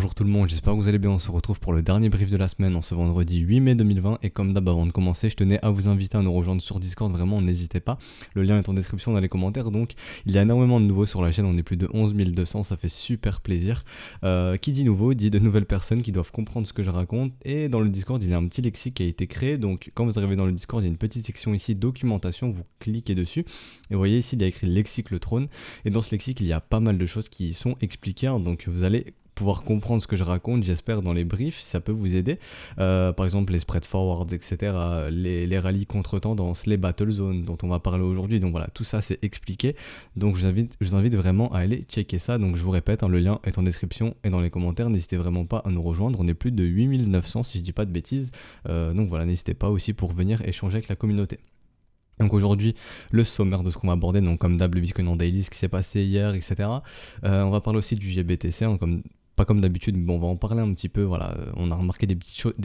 Bonjour tout le monde, j'espère que vous allez bien. On se retrouve pour le dernier brief de la semaine en ce vendredi 8 mai 2020. Et comme d'hab, avant de commencer, je tenais à vous inviter à nous rejoindre sur Discord. Vraiment, n'hésitez pas. Le lien est en description dans les commentaires. Donc, il y a énormément de nouveaux sur la chaîne. On est plus de 11 200. Ça fait super plaisir. Qui dit nouveau dit de nouvelles personnes qui doivent comprendre ce que je raconte. Et dans le Discord, il y a un petit lexique qui a été créé. Donc, quand vous arrivez dans le Discord, il y a une petite section ici, documentation. Vous cliquez dessus. Et vous voyez ici, il y a écrit lexique le trône. Et dans ce lexique, il y a pas mal de choses qui y sont expliquées. Donc, vous allez pouvoir comprendre ce que je raconte, j'espère, dans les briefs, si ça peut vous aider. Par exemple, les spread forwards, etc., les rallyes contre-tendance, les battle zones dont on va parler aujourd'hui. Donc voilà, tout ça, c'est expliqué. Donc je vous invite vraiment à aller checker ça. Donc je vous répète, le lien est en description et dans les commentaires. N'hésitez vraiment pas à nous rejoindre. On est plus de 8900, si je dis pas de bêtises. Donc voilà, n'hésitez pas aussi pour venir échanger avec la communauté. Donc aujourd'hui, le sommaire de ce qu'on va aborder, donc comme d'hab le Bitcoin en daily, ce qui s'est passé hier, etc. On va parler aussi du GBTC, pas comme d'habitude, mais bon, on va en parler un petit peu. Voilà, on a remarqué des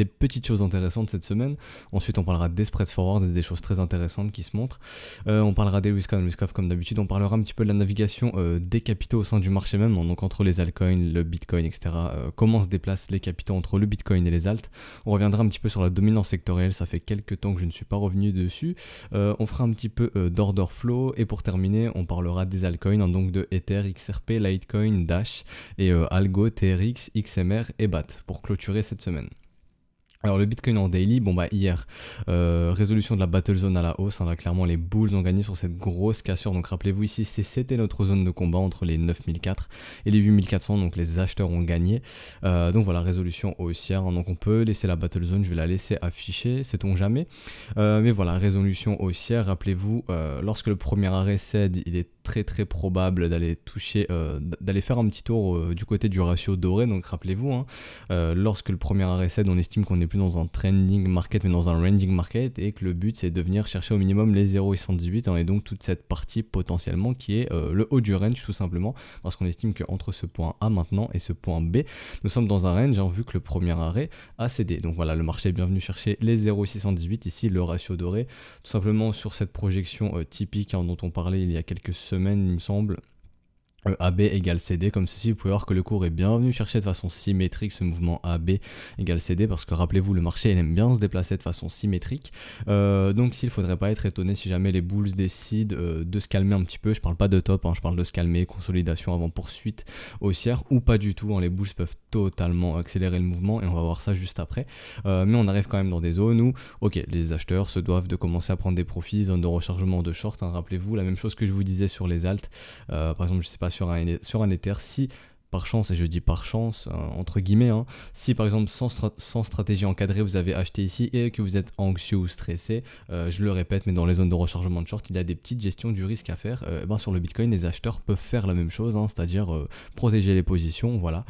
petites choses intéressantes cette semaine. Ensuite, on parlera des spreads forward, des choses très intéressantes qui se montrent. On parlera des risk-off comme d'habitude. On parlera un petit peu de la navigation des capitaux au sein du marché même, donc entre les altcoins, le Bitcoin, etc. Comment se déplacent les capitaux entre le Bitcoin et les alts. On reviendra un petit peu sur la dominance sectorielle. Ça fait quelques temps que je ne suis pas revenu dessus. On fera un petit peu d'order flow. Et pour terminer, on parlera des altcoins, donc de Ether, XRP, Litecoin, Dash et Algo, TRX, XMR et BAT pour clôturer cette semaine. Alors le Bitcoin en daily, hier, résolution de la battle zone à la hausse, là clairement les bulls ont gagné sur cette grosse cassure, donc rappelez-vous ici c'était notre zone de combat entre les 9004 et les 8400, donc les acheteurs ont gagné, donc voilà, résolution haussière, donc on peut laisser la battle zone, je vais la laisser afficher, sait-on jamais, mais voilà, résolution haussière, rappelez-vous, lorsque le premier arrêt cède, il est très probable d'aller toucher, d'aller faire un petit tour du côté du ratio doré, donc rappelez-vous, lorsque le premier arrêt cède, on estime qu'on est plus dans un trending market mais dans un ranging market et que le but c'est de venir chercher au minimum les 0,118 et donc toute cette partie potentiellement qui est le haut du range tout simplement, parce qu'on estime qu'entre ce point A maintenant et ce point B nous sommes dans un range vu que le premier arrêt a cédé. Donc voilà, le marché est bien venu chercher les 0,618, ici le ratio doré, tout simplement sur cette projection typique dont on parlait il y a quelques semaines il me semble. AB égale CD, comme ceci, vous pouvez voir que le cours est bien venu chercher de façon symétrique ce mouvement AB égale CD, parce que rappelez-vous, le marché il aime bien se déplacer de façon symétrique, donc s'il ne faudrait pas être étonné si jamais les bulls décident de se calmer un petit peu. Je parle pas de top, je parle de se calmer, consolidation avant poursuite haussière, ou pas du tout, les bulls peuvent totalement accélérer le mouvement, et on va voir ça juste après, mais on arrive quand même dans des zones où, ok, les acheteurs se doivent de commencer à prendre des profits, zone de rechargement de short, rappelez-vous, la même chose que je vous disais sur les alts, par exemple, je sais pas, sur un Ether, si par chance, et je dis par chance, entre guillemets, si par exemple sans stratégie encadrée vous avez acheté ici et que vous êtes anxieux ou stressé, je le répète, mais dans les zones de rechargement de short, il y a des petites gestions du risque à faire. Sur le Bitcoin, les acheteurs peuvent faire la même chose, c'est-à-dire protéger les positions, voilà,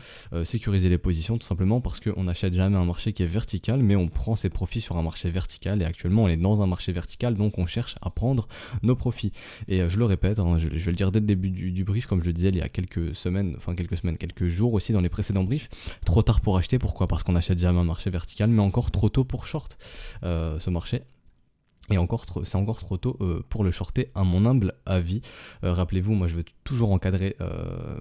sécuriser les positions, tout simplement parce qu'on n'achète jamais un marché qui est vertical, mais on prend ses profits sur un marché vertical, et actuellement on est dans un marché vertical, donc on cherche à prendre nos profits. Et je le répète, je vais le dire dès le début du brief, comme je le disais il y a quelques jours aussi dans les précédents briefs, trop tard pour acheter. Pourquoi ? Parce qu'on achète jamais un marché vertical, mais encore trop tôt pour short ce marché. Et c'est encore trop tôt pour le shorter, à mon humble avis. Rappelez-vous, moi je veux toujours encadrer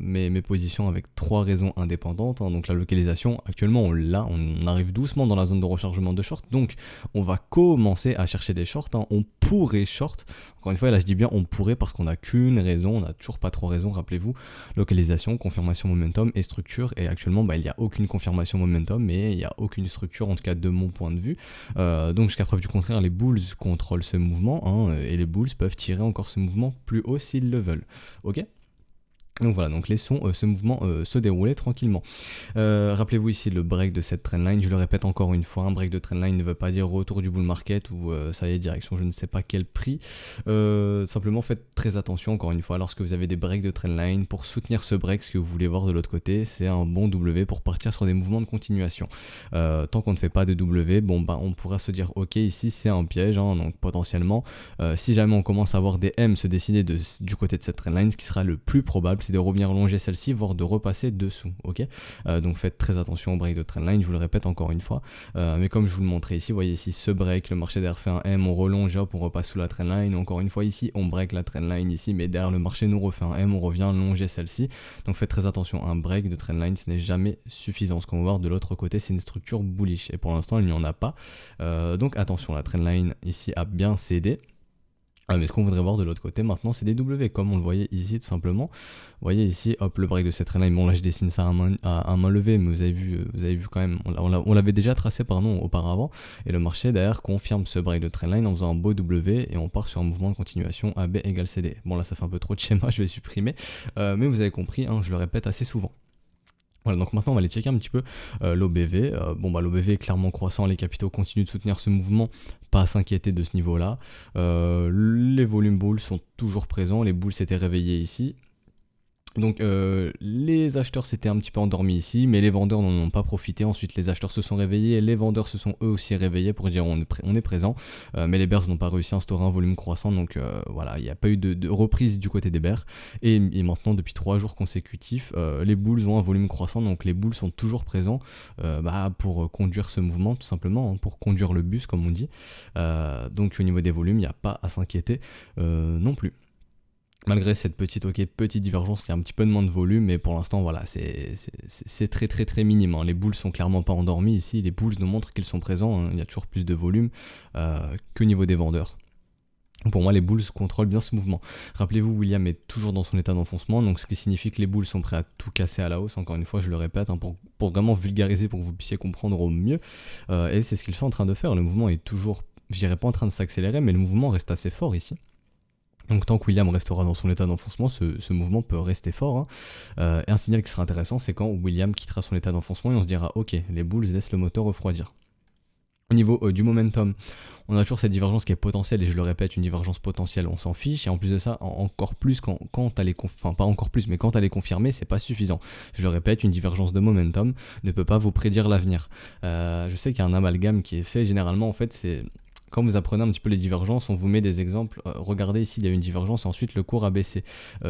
mes positions avec 3 raisons indépendantes. Donc la localisation, actuellement on arrive doucement dans la zone de rechargement de short, donc on va commencer à chercher des shorts. On pourrait short, encore une fois là je dis bien on pourrait parce qu'on n'a qu'une raison, on n'a toujours pas 3 raisons, rappelez-vous, localisation, confirmation momentum et structure, et actuellement il n'y a aucune confirmation momentum, mais il n'y a aucune structure, en tout cas de mon point de vue, donc jusqu'à preuve du contraire, les bulls contrôlent ce mouvement, et les bulls peuvent tirer encore ce mouvement plus haut s'ils le veulent, ok ? Donc voilà, donc laissons ce mouvement se dérouler tranquillement. Rappelez-vous ici le break de cette trendline, je le répète encore une fois, un break de trendline ne veut pas dire retour du bull market ou ça y est, direction je ne sais pas quel prix. Simplement faites très attention encore une fois lorsque vous avez des breaks de trendline. Pour soutenir ce break, ce que vous voulez voir de l'autre côté, c'est un bon W pour partir sur des mouvements de continuation. Tant qu'on ne fait pas de W, on pourra se dire ok, ici c'est un piège, donc potentiellement si jamais on commence à voir des M se dessiner du côté de cette trendline, ce qui sera le plus probable, c'est de revenir longer celle-ci, voire de repasser dessous, ok. Donc faites très attention au break de trendline, je vous le répète encore une fois, mais comme je vous le montrais ici, vous voyez ici ce break, le marché derrière fait un M, on relonge, hop, on repasse sous la trendline, encore une fois ici, on break la trendline ici, mais derrière le marché nous refait un M, on revient longer celle-ci, donc faites très attention, un break de trendline, ce n'est jamais suffisant, ce qu'on va voir de l'autre côté, c'est une structure bullish, et pour l'instant il n'y en a pas, donc attention, la trendline ici a bien cédé. Mais ce qu'on voudrait voir de l'autre côté maintenant, c'est des W, comme on le voyait ici tout simplement. Vous voyez ici, hop, le break de cette trendline. Bon là je dessine ça à main levée, mais vous avez vu quand même, on l'avait déjà tracé pardon auparavant. Et le marché derrière confirme ce break de trendline en faisant un beau W et on part sur un mouvement de continuation AB égale CD. Bon là ça fait un peu trop de schéma, je vais supprimer, mais vous avez compris, hein, je le répète assez souvent. Voilà, donc maintenant on va aller checker un petit peu l'OBV. L'OBV est clairement croissant, les capitaux continuent de soutenir ce mouvement, pas à s'inquiéter de ce niveau-là. Les volumes bulls sont toujours présents, les bulls s'étaient réveillés ici. Donc les acheteurs s'étaient un petit peu endormis ici, mais les vendeurs n'en ont pas profité. Ensuite les acheteurs se sont réveillés, les vendeurs se sont eux aussi réveillés pour dire on est présent, mais les bears n'ont pas réussi à instaurer un volume croissant, donc voilà, il n'y a pas eu de reprise du côté des bears. Et maintenant depuis 3 jours consécutifs, les bulls ont un volume croissant, donc les bulls sont toujours présents pour conduire ce mouvement tout simplement, hein, pour conduire le bus comme on dit. Donc au niveau des volumes, il n'y a pas à s'inquiéter non plus. Malgré cette petite divergence, il y a un petit peu de moins de volume, mais pour l'instant, voilà, c'est très minime, hein. Les bulls sont clairement pas endormis ici, les bulls nous montrent qu'ils sont présents, hein. Il y a toujours plus de volume qu'au niveau des vendeurs. Pour moi, les bulls contrôlent bien ce mouvement. Rappelez-vous, William est toujours dans son état d'enfoncement, donc ce qui signifie que les bulls sont prêts à tout casser à la hausse, encore une fois, je le répète, hein, pour vraiment vulgariser, pour que vous puissiez comprendre au mieux, et c'est ce qu'ils sont en train de faire. Le mouvement est toujours, je dirais pas en train de s'accélérer, mais le mouvement reste assez fort ici. Donc tant que William restera dans son état d'enfoncement, ce mouvement peut rester fort, hein. Et un signal qui sera intéressant, c'est quand William quittera son état d'enfoncement et on se dira ok, les bulls laissent le moteur refroidir. Au niveau du momentum, on a toujours cette divergence qui est potentielle, et je le répète, une divergence potentielle, on s'en fiche, et en plus de ça, encore plus quand elle est pas encore plus, mais quand elle est confirmée, c'est pas suffisant. Je le répète, une divergence de momentum ne peut pas vous prédire l'avenir. Je sais qu'il y a un amalgame qui est fait, généralement en fait c'est... Quand vous apprenez un petit peu les divergences, on vous met des exemples. Regardez ici, il y a une divergence et ensuite le cours a baissé.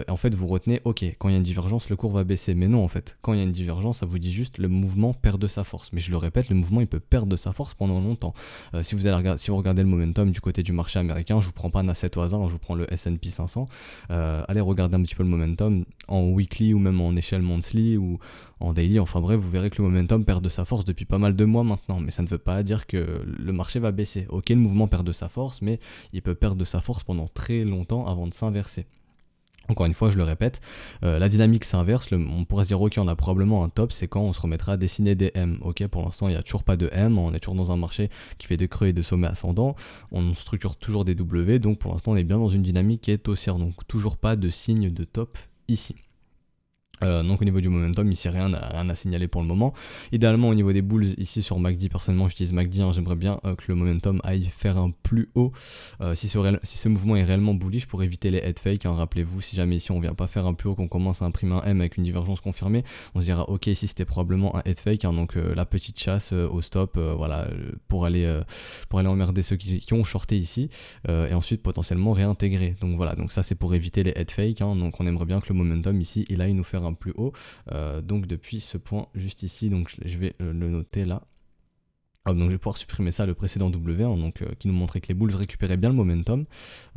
En fait, vous retenez, ok, quand il y a une divergence, le cours va baisser. Mais non, en fait, quand il y a une divergence, ça vous dit juste le mouvement perd de sa force. Mais je le répète, le mouvement, il peut perdre de sa force pendant longtemps. Si vous regardez le momentum du côté du marché américain, je vous prends pas un asset au hasard, je vous prends le S&P 500. Allez regarder un petit peu le momentum en weekly ou même en échelle monthly ou en daily. Enfin bref, vous verrez que le momentum perd de sa force depuis pas mal de mois maintenant. Mais ça ne veut pas dire que le marché va baisser. Ok, le mouvement perd de sa force, mais il peut perdre de sa force pendant très longtemps avant de s'inverser. Encore une fois, je le répète, la dynamique s'inverse, on pourrait se dire ok, on a probablement un top, c'est quand on se remettra à dessiner des M. Ok, pour l'instant il n'y a toujours pas de M, on est toujours dans un marché qui fait des creux et de sommets ascendants, on structure toujours des W, donc pour l'instant on est bien dans une dynamique qui est haussière, donc toujours pas de signe de top ici. Donc au niveau du momentum, ici rien à signaler pour le moment. Idéalement au niveau des bulls, ici sur MACD, personnellement j'utilise MACD, hein, j'aimerais bien que le momentum aille faire un plus haut si ce mouvement est réellement bullish pour éviter les head fake, hein. Rappelez-vous, si jamais ici on vient pas faire un plus haut, qu'on commence à imprimer un M avec une divergence confirmée, on se dira ok, ici c'était probablement un head fake, hein, donc la petite chasse au stop, voilà, pour aller emmerder ceux qui ont shorté ici, et ensuite potentiellement réintégrer. Donc voilà, donc ça c'est pour éviter les head fake, hein, donc on aimerait bien que le momentum ici il aille nous faire un plus haut, donc depuis ce point juste ici, donc je vais le noter là. Donc je vais pouvoir supprimer ça, le précédent W, hein, donc qui nous montrait que les bulls récupéraient bien le momentum,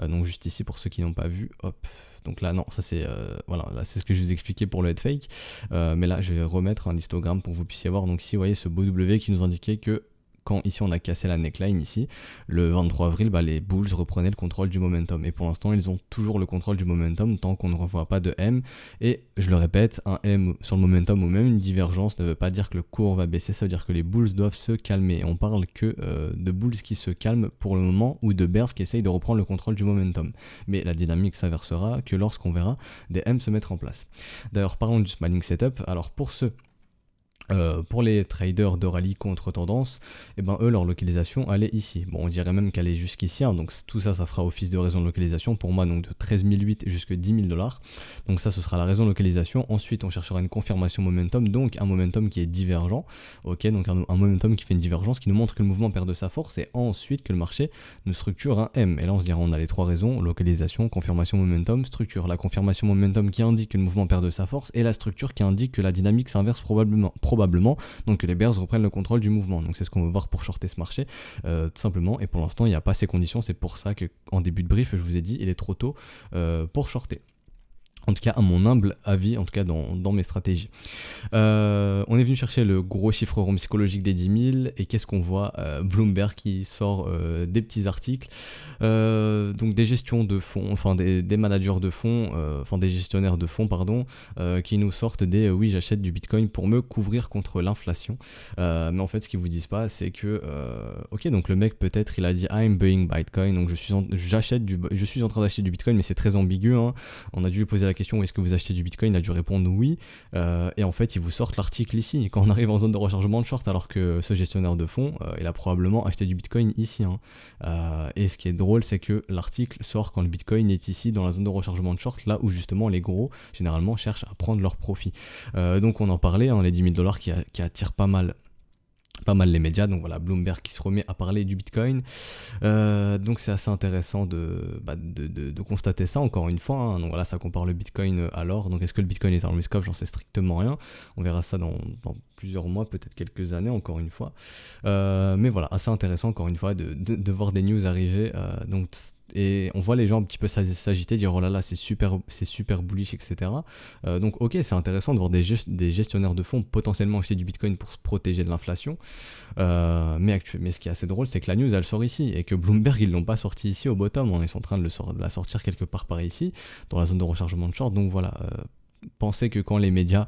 donc juste ici pour ceux qui n'ont pas vu, hop. Donc là non, ça c'est voilà, là c'est ce que je vous expliquais pour le head fake, mais là je vais remettre un histogramme pour que vous puissiez voir. Donc ici vous voyez ce beau W qui nous indiquait que quand ici on a cassé la neckline ici, le 23 avril, les bulls reprenaient le contrôle du momentum. Et pour l'instant, ils ont toujours le contrôle du momentum tant qu'on ne revoit pas de M. Et je le répète, un M sur le momentum ou même une divergence ne veut pas dire que le cours va baisser, ça veut dire que les bulls doivent se calmer. Et on parle que de bulls qui se calment pour le moment ou de bears qui essayent de reprendre le contrôle du momentum. Mais la dynamique s'inversera que lorsqu'on verra des M se mettre en place. D'ailleurs, parlons du smiling setup. Alors pour ceux Pour les traders de rallye contre tendance, et ben eux leur localisation elle est ici. Bon, on dirait même qu'elle est jusqu'ici, hein, donc tout ça, ça fera office de raison de localisation pour moi, donc de 13 008 jusqu'à 10 000 $. Donc ça, ce sera la raison de localisation. Ensuite, on cherchera une confirmation momentum, donc un momentum qui est divergent. Ok, donc un momentum qui fait une divergence, qui nous montre que le mouvement perd de sa force, et ensuite que le marché nous structure un M. Et là, on se dira, on a les trois raisons: localisation, confirmation momentum, structure. La confirmation momentum qui indique que le mouvement perd de sa force, et la structure qui indique que la dynamique s'inverse probablement, donc que les bears reprennent le contrôle du mouvement. Donc c'est ce qu'on va voir pour shorter ce marché, tout simplement. Et pour l'instant, il n'y a pas ces conditions. C'est pour ça qu'en début de brief, je vous ai dit, il est trop tôt pour shorter. En tout cas, à mon humble avis, en tout cas dans mes stratégies. On est venu chercher le gros chiffre rond psychologique des 10 000, et qu'est-ce qu'on voit? Bloomberg qui sort des petits articles, donc des gestions de fonds, enfin des managers de fonds, enfin des gestionnaires de fonds, pardon, qui nous sortent des oui, j'achète du Bitcoin pour me couvrir contre l'inflation. Mais en fait, ce qu'ils vous disent pas, c'est que ok, donc le mec peut-être il a dit I'm buying Bitcoin, donc je suis en train d'acheter du Bitcoin, mais c'est très ambigu, hein. On a dû lui poser la question: est-ce que vous achetez du Bitcoin? Il a dû répondre oui, et en fait ils vous sortent l'article ici quand on arrive en zone de rechargement de short, alors que ce gestionnaire de fonds il a probablement acheté du Bitcoin ici, hein. Et ce qui est drôle, c'est que l'article sort quand le Bitcoin est ici dans la zone de rechargement de short, là où justement les gros généralement cherchent à prendre leur profit. Donc on en parlait, hein, les 10 000 $ qui attirent pas mal les médias. Donc voilà, Bloomberg qui se remet à parler du Bitcoin. Donc c'est assez intéressant de constater ça encore une fois, hein. Donc voilà, ça compare le Bitcoin à l'or. Donc est-ce que le Bitcoin est un risk-off? J'en sais strictement rien. On verra ça dans plusieurs mois, peut-être quelques années, encore une fois. Mais voilà, assez intéressant encore une fois de voir des news arriver. Et on voit les gens un petit peu s'agiter, dire oh là là, c'est super bullish, etc. Donc ok, c'est intéressant de voir des gestionnaires de fonds potentiellement acheter du Bitcoin pour se protéger de l'inflation. Mais ce qui est assez drôle, c'est que la news elle sort ici, et que Bloomberg ils l'ont pas sorti ici au bottom, hein. Ils sont en train de la sortir quelque part par ici, dans la zone de rechargement de short. Donc voilà, pensez que quand les médias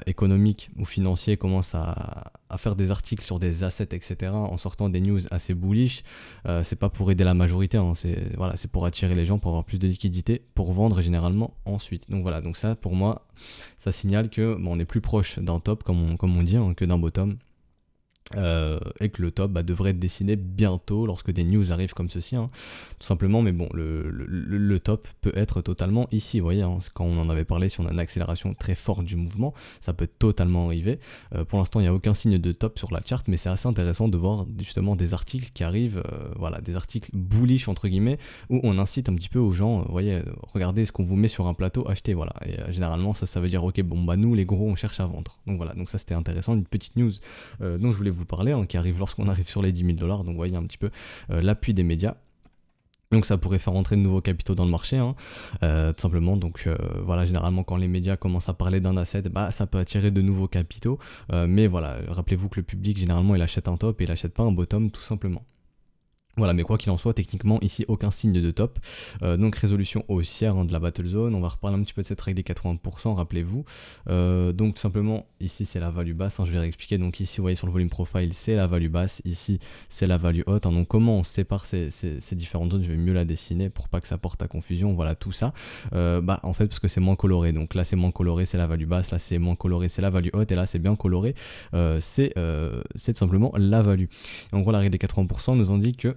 économiques ou financiers commencent à faire des articles sur des assets, etc., en sortant des news assez bullish, c'est pas pour aider la majorité, hein. C'est pour attirer les gens, pour avoir plus de liquidité, pour vendre généralement ensuite. Donc voilà, donc ça pour moi, ça signale que on est plus proche d'un top, comme on dit, hein, que d'un bottom. Et que le top devrait être dessiné bientôt lorsque des news arrivent comme ceci, hein, tout simplement. Mais bon, le top peut être totalement ici, vous voyez, hein, quand on en avait parlé, si on a une accélération très forte du mouvement, ça peut totalement arriver. Pour l'instant, il n'y a aucun signe de top sur la chart, mais c'est assez intéressant de voir justement des articles qui arrivent, voilà, des articles bullish entre guillemets, où on incite un petit peu aux gens, vous voyez, regardez ce qu'on vous met sur un plateau, achetez, voilà. Et généralement ça veut dire ok, bon nous les gros on cherche à vendre. Donc voilà, donc ça c'était intéressant, une petite news dont je voulais vous parler, hein, qui arrive lorsqu'on arrive sur les 10 000 $. Donc vous voyez un petit peu l'appui des médias. Donc ça pourrait faire entrer de nouveaux capitaux dans le marché, hein, tout simplement. Donc voilà, généralement quand les médias commencent à parler d'un asset, ça peut attirer de nouveaux capitaux. Mais voilà, rappelez-vous que le public généralement il achète un top et il achète pas un bottom, tout simplement. Voilà, mais quoi qu'il en soit, techniquement, ici, aucun signe de top. Donc résolution haussière, hein, de la battle zone. On va reparler un petit peu de cette règle des 80%, rappelez-vous. Donc tout simplement, ici, c'est la value basse, hein, je vais réexpliquer. Donc ici, vous voyez sur le volume profile, c'est la value basse. Ici, c'est la value haute, hein. Donc comment on sépare ces différentes zones? Je vais mieux la dessiner pour pas que ça porte à confusion. Voilà, tout ça. En fait, parce que c'est moins coloré. Donc là, c'est moins coloré, c'est la value basse. Là, c'est moins coloré, c'est la value haute. Et là, c'est bien coloré. C'est tout simplement la value. Et en gros, la règle des 80% nous indique que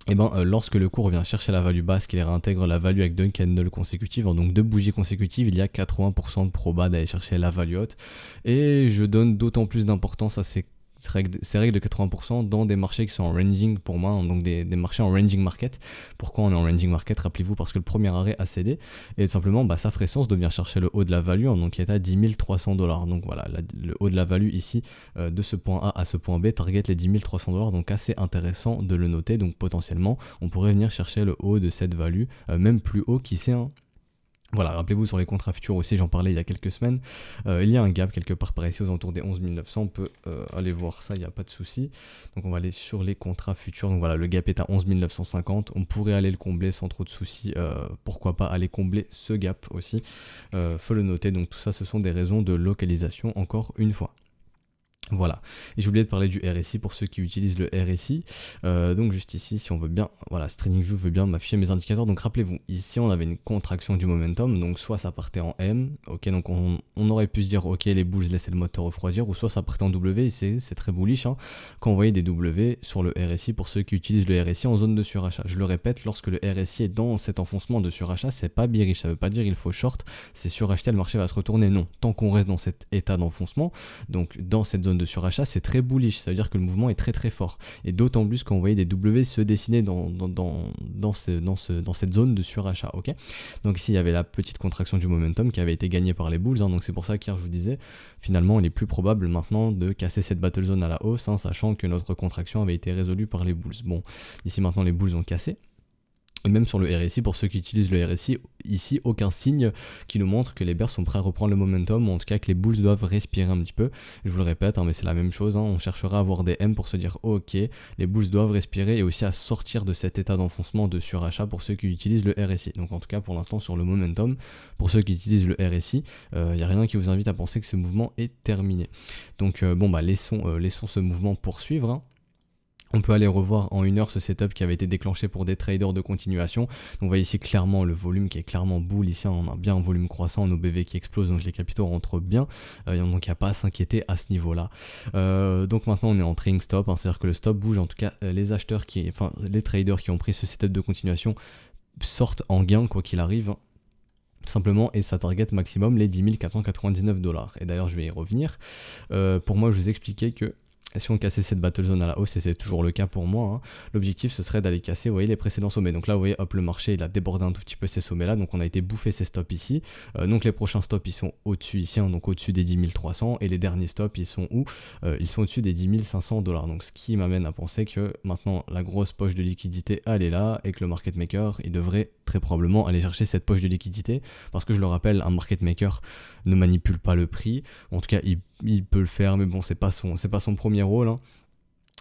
lorsque le cours vient chercher la value basse, qu'il réintègre la value avec deux candles consécutives, donc deux bougies consécutives, il y a 80% de proba d'aller chercher la value haute. Et je donne d'autant plus d'importance à ces règles de 80% dans des marchés qui sont en ranging pour moi, hein, donc des marchés en ranging market. Pourquoi on est en ranging market? Rappelez-vous, parce que le premier arrêt a cédé, et tout simplement ça ferait sens de venir chercher le haut de la value, hein, donc qui est à 10 300 $. Donc voilà, le haut de la value ici, de ce point A à ce point B, target les 10 300 $, donc assez intéressant de le noter. Donc potentiellement on pourrait venir chercher le haut de cette value, même plus haut, qui sait, hein. Voilà, rappelez-vous sur les contrats futurs aussi, j'en parlais il y a quelques semaines, il y a un gap quelque part par ici aux alentours des 11 900, on peut aller voir ça, il n'y a pas de souci. Donc on va aller sur les contrats futurs, donc voilà, le gap est à 11 950, on pourrait aller le combler sans trop de soucis, pourquoi pas aller combler ce gap aussi, faut le noter. Donc tout ça, ce sont des raisons de localisation encore une fois. Voilà, et j'ai oublié de parler du RSI pour ceux qui utilisent le RSI. Donc juste ici, si on veut bien, voilà, TradingView veut bien m'afficher mes indicateurs. Donc rappelez-vous, ici on avait une contraction du momentum, donc soit ça partait en M, ok, donc on aurait pu se dire ok les bulls laissaient le moteur refroidir, ou soit ça partait en W, et c'est très bullish hein, quand on voyait des W sur le RSI pour ceux qui utilisent le RSI en zone de surachat. Je le répète, lorsque le RSI est dans cet enfoncement de surachat, c'est pas bearish, ça veut pas dire il faut short, c'est suracheter, le marché va se retourner, non. Tant qu'on reste dans cet état d'enfoncement, donc dans cette zone de surachat, c'est très bullish, ça veut dire que le mouvement est très très fort, et d'autant plus quand on voyait des W se dessiner dans cette zone de surachat, ok. Donc ici il y avait la petite contraction du momentum qui avait été gagnée par les bulls, hein, donc c'est pour ça qu'hier je vous disais, finalement il est plus probable maintenant de casser cette battle zone à la hausse, hein, sachant que notre contraction avait été résolue par les bulls. Bon, ici maintenant les bulls ont cassé. Et même sur le RSI, pour ceux qui utilisent le RSI, ici aucun signe qui nous montre que les bears sont prêts à reprendre le momentum, ou en tout cas que les bulls doivent respirer un petit peu. Je vous le répète, hein, mais c'est la même chose, hein, on cherchera à avoir des M pour se dire ok, les bulls doivent respirer, et aussi à sortir de cet état d'enfoncement de surachat pour ceux qui utilisent le RSI. Donc en tout cas pour l'instant sur le momentum, pour ceux qui utilisent le RSI, il n'y a rien qui vous invite à penser que ce mouvement est terminé. Donc bon bah laissons ce mouvement poursuivre, hein. On peut aller revoir en 1 heure ce setup qui avait été déclenché pour des traders de continuation. Donc on voit ici clairement le volume qui est clairement bull. Ici on a bien un volume croissant, nos BV qui explosent, donc les capitaux rentrent bien. Donc il n'y a pas à s'inquiéter à ce niveau-là. Donc maintenant on est en trading stop, hein, c'est-à-dire que le stop bouge. En tout cas les traders qui ont pris ce setup de continuation sortent en gain quoi qu'il arrive, hein, tout simplement, et ça target maximum les 10 499 $. Et d'ailleurs je vais y revenir. Pour moi je vous expliquais que si on cassait cette battle zone à la hausse, et c'est toujours le cas pour moi, hein, l'objectif ce serait d'aller casser, vous voyez, les précédents sommets. Donc là vous voyez, hop, le marché il a débordé un tout petit peu ces sommets là, donc on a été bouffé ces stops ici. Donc les prochains stops ils sont au-dessus ici, hein, donc au-dessus des 10 300, et les derniers stops ils sont où? Ils sont au-dessus des 10 500 $. Donc ce qui m'amène à penser que maintenant la grosse poche de liquidité elle est là, et que le market maker il devrait très probablement aller chercher cette poche de liquidité, parce que je le rappelle, un market maker ne manipule pas le prix, en tout cas il peut le faire, mais bon c'est pas son premier rôle, hein.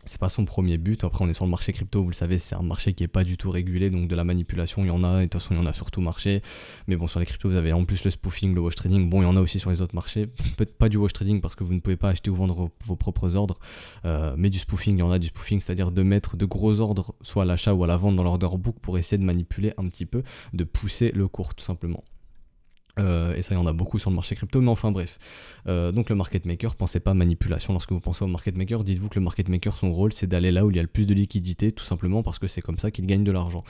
C'est pas son premier but. Après on est sur le marché crypto, vous le savez, c'est un marché qui est pas du tout régulé, donc de la manipulation il y en a, et de toute façon il y en a sur tout marché. Mais bon, sur les cryptos vous avez en plus le spoofing, le wash trading. Bon, il y en a aussi sur les autres marchés, peut-être pas du wash trading parce que vous ne pouvez pas acheter ou vendre vos propres ordres, mais du spoofing, il y en a du spoofing, c'est-à-dire de mettre de gros ordres soit à l'achat ou à la vente dans l'order book pour essayer de manipuler un petit peu, de pousser le cours tout simplement. Et ça, il y en a beaucoup sur le marché crypto, mais enfin bref. Donc le market maker, pensez pas manipulation lorsque vous pensez au market maker, dites-vous que le market maker, son rôle c'est d'aller là où il y a le plus de liquidité, tout simplement parce que c'est comme ça qu'il gagne de l'argent.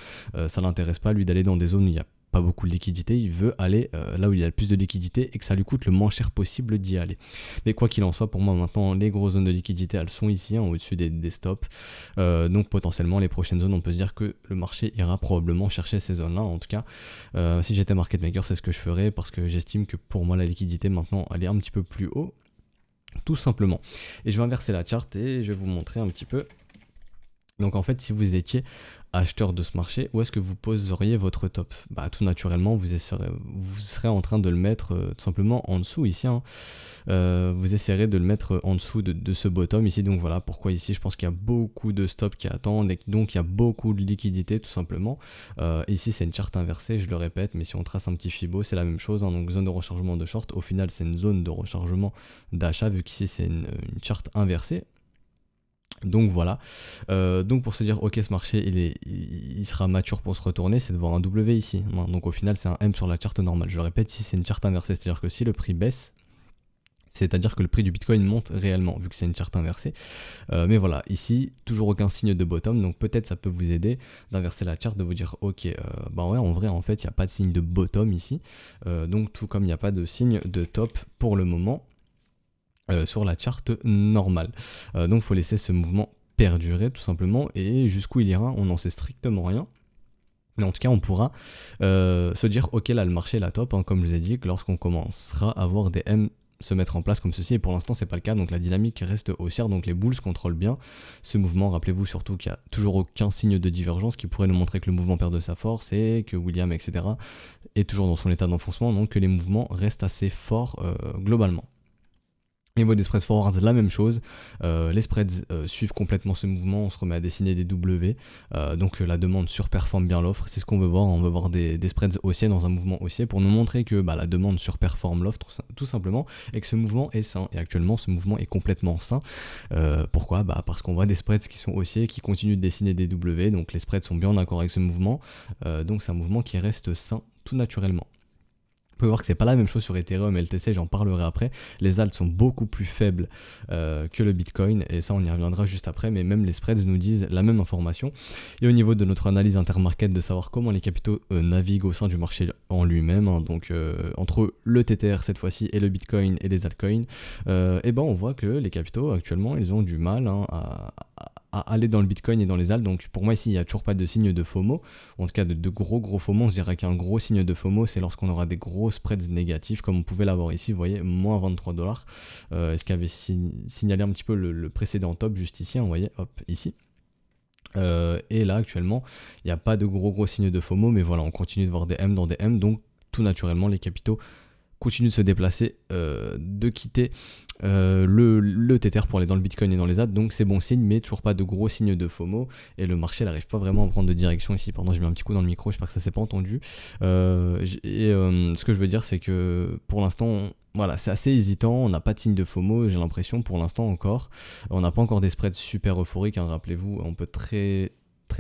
Ça l'intéresse pas lui d'aller dans des zones où il y a pas beaucoup de liquidité, il veut aller là où il y a le plus de liquidité et que ça lui coûte le moins cher possible d'y aller. Mais quoi qu'il en soit, pour moi maintenant les grosses zones de liquidité elles sont ici, hein, au-dessus des stops, donc potentiellement les prochaines zones on peut se dire que le marché ira probablement chercher ces zones là. En tout cas si j'étais market maker c'est ce que je ferais, parce que j'estime que pour moi la liquidité maintenant elle est un petit peu plus haut tout simplement. Et je vais inverser la charte et je vais vous montrer un petit peu. Donc en fait si vous étiez acheteur de ce marché, où est-ce que vous poseriez votre top? Bah tout naturellement vous serez en train de le mettre tout simplement en dessous ici, hein. Vous essayerez de le mettre en dessous de ce bottom ici. Donc voilà pourquoi ici je pense qu'il y a beaucoup de stops qui attendent, et donc il y a beaucoup de liquidité tout simplement. Ici c'est une charte inversée, je le répète, mais si on trace un petit Fibo c'est la même chose, hein. Donc zone de rechargement de short, au final c'est une zone de rechargement d'achat, vu qu'ici c'est une charte inversée. Donc voilà, donc pour se dire ok ce marché il sera mature pour se retourner, c'est de voir un W ici, hein. Donc au final c'est un M sur la charte normale. Je le répète, si c'est une charte inversée, c'est-à-dire que si le prix baisse, c'est-à-dire que le prix du Bitcoin monte réellement, vu que c'est une charte inversée. Mais voilà, ici, toujours aucun signe de bottom, donc peut-être ça peut vous aider d'inverser la charte, de vous dire ok, bah ouais, en vrai, en fait, il n'y a pas de signe de bottom ici. Donc tout comme il n'y a pas de signe de top pour le moment sur la charte normale. Donc il faut laisser ce mouvement perdurer tout simplement, et jusqu'où il ira, on n'en sait strictement rien. Mais en tout cas, on pourra se dire ok, là le marché est la top, hein, comme je vous ai dit, que lorsqu'on commencera à avoir des M se mettre en place comme ceci, et pour l'instant c'est pas le cas, donc la dynamique reste haussière, donc les bulls contrôlent bien ce mouvement. Rappelez-vous surtout qu'il n'y a toujours aucun signe de divergence qui pourrait nous montrer que le mouvement perd de sa force, et que William etc est toujours dans son état d'enfoncement, donc que les mouvements restent assez forts globalement. Au niveau des spreads forwards, la même chose. Les spreads suivent complètement ce mouvement. On se remet à dessiner des W. Donc la demande surperforme bien l'offre. C'est ce qu'on veut voir. On veut voir des spreads haussiers dans un mouvement haussier pour nous montrer que la demande surperforme l'offre tout simplement et que ce mouvement est sain. Et actuellement, ce mouvement est complètement sain. Pourquoi Parce qu'on voit des spreads qui sont haussiers, qui continuent de dessiner des W. Donc les spreads sont bien en accord avec ce mouvement. Donc c'est un mouvement qui reste sain tout naturellement. On peut voir que c'est pas la même chose sur Ethereum et LTC, j'en parlerai après. Les alts sont beaucoup plus faibles que le Bitcoin et ça on y reviendra juste après, mais même les spreads nous disent la même information. Et au niveau de notre analyse intermarket, de savoir comment les capitaux naviguent au sein du marché en lui-même, hein, donc entre le TTR cette fois-ci et le Bitcoin et les altcoins, et on voit que les capitaux actuellement ils ont du mal à aller dans le Bitcoin et dans les alts. Donc pour moi ici il n'y a toujours pas de signe de FOMO, en tout cas de gros FOMO. On se dirait qu'un gros signe de FOMO c'est lorsqu'on aura des gros spreads négatifs comme on pouvait l'avoir ici, vous voyez, moins 23$, ce qui avait signalé un petit peu le précédent top juste ici, hein, vous voyez, hop, ici. Et là actuellement il n'y a pas de gros signes de FOMO, mais voilà, on continue de voir des M dans des M, donc tout naturellement les capitaux continuent de se déplacer, de quitter le Tether pour aller dans le Bitcoin et dans les AD, donc c'est bon signe, mais toujours pas de gros signes de FOMO, et le marché n'arrive pas vraiment à prendre de direction ici. Pardon, j'ai mis un petit coup dans le micro, j'espère que ça s'est pas entendu. Ce que je veux dire, c'est que pour l'instant, voilà, c'est assez hésitant, on n'a pas de signe de FOMO, j'ai l'impression pour l'instant encore. On n'a pas encore des spreads super euphoriques, hein, rappelez-vous, on peut très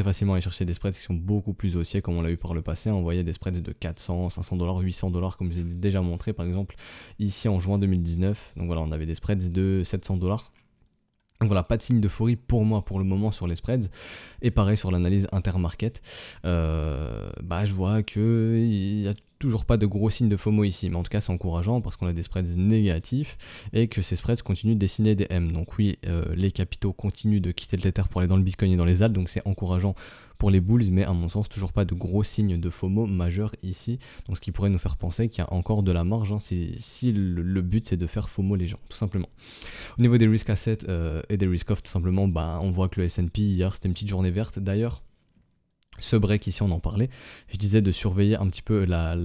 facilement aller chercher des spreads qui sont beaucoup plus haussiers comme on l'a eu par le passé. On voyait des spreads de 400, 500$, 800$ comme je vous ai déjà montré par exemple ici en juin 2019. Donc voilà, on avait des spreads de 700$. Donc voilà, pas de signe d'euphorie pour moi pour le moment sur les spreads. Et pareil sur l'analyse intermarket, je vois qu'il y a toujours pas de gros signes de FOMO ici, mais en tout cas c'est encourageant parce qu'on a des spreads négatifs et que ces spreads continuent de dessiner des M. Donc oui, les capitaux continuent de quitter le Tether pour aller dans le Bitcoin et dans les ALT, donc c'est encourageant pour les bulls, mais à mon sens toujours pas de gros signes de FOMO majeurs ici, donc ce qui pourrait nous faire penser qu'il y a encore de la marge, hein, si le but c'est de faire FOMO les gens, tout simplement. Au niveau des risk assets et des risk off, tout simplement, on voit que le S&P hier c'était une petite journée verte d'ailleurs. Ce break ici on en parlait, je disais de surveiller un petit peu la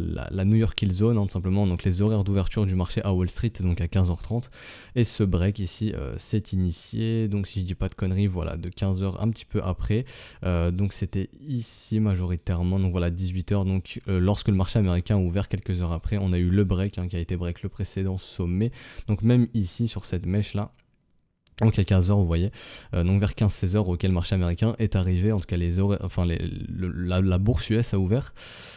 New York Hill Zone, hein, tout simplement, donc les horaires d'ouverture du marché à Wall Street, donc à 15h30, et ce break ici s'est initié, donc si je dis pas de conneries, voilà, de 15h un petit peu après, donc c'était ici majoritairement, donc voilà, 18h, donc lorsque le marché américain a ouvert quelques heures après, on a eu le break, hein, qui a été break le précédent sommet, donc même ici sur cette mèche là, donc à 15h vous voyez, donc vers 15-16h auquel le marché américain est arrivé, en tout cas la bourse US a ouvert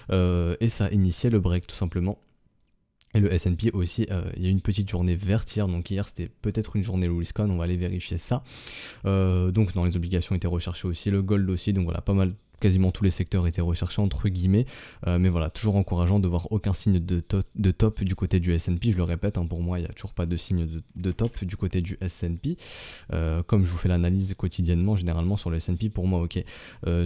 et ça a initié le break tout simplement. Et le S&P aussi, il y a une petite journée verte hier, donc hier c'était peut-être une journée risk on, on va aller vérifier ça. Donc dans les obligations étaient recherchées aussi, le gold aussi, donc voilà, pas mal, quasiment tous les secteurs étaient recherchés entre guillemets, mais voilà, toujours encourageant de voir aucun signe de top du côté du S&P, je le répète, hein, pour moi il n'y a toujours pas de signe de top du côté du S&P, comme je vous fais l'analyse quotidiennement généralement sur le S&P, pour moi ok,